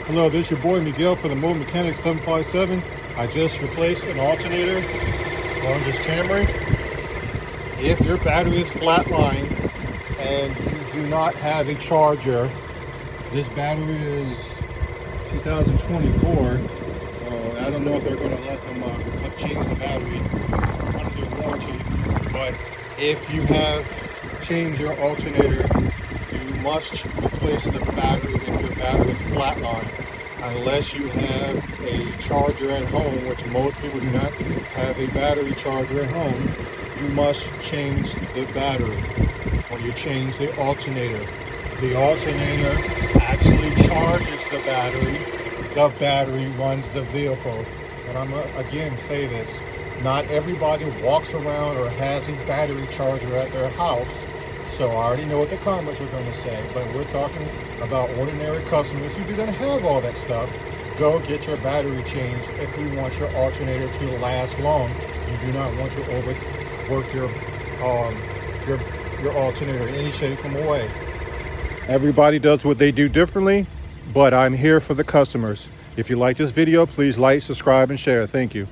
Hello, this is your boy Miguel for the Mobile Mechanic 757. I just replaced an alternator on this Camry. If your battery is flatlined and you do not have a charger, this battery is 2024. I don't know if they're going to let them change the battery under their warranty, but if you have changed your alternator, you must replace the battery if your battery is flatlined. Unless you have a charger at home, which most people do not have a battery charger at home, you must change the battery when you change the alternator. The alternator actually charges the battery runs the vehicle. And I'm again say this, not everybody walks around or has a battery charger at their house. So I already know what the comments are going to say, but we're talking about ordinary customers who didn't have all that stuff. Go get your battery changed if you want your alternator to last long. You do not want to overwork your alternator in any shape or way. Everybody does what they do differently, but I'm here for the customers. If you like this video, please like, subscribe, and share. Thank you.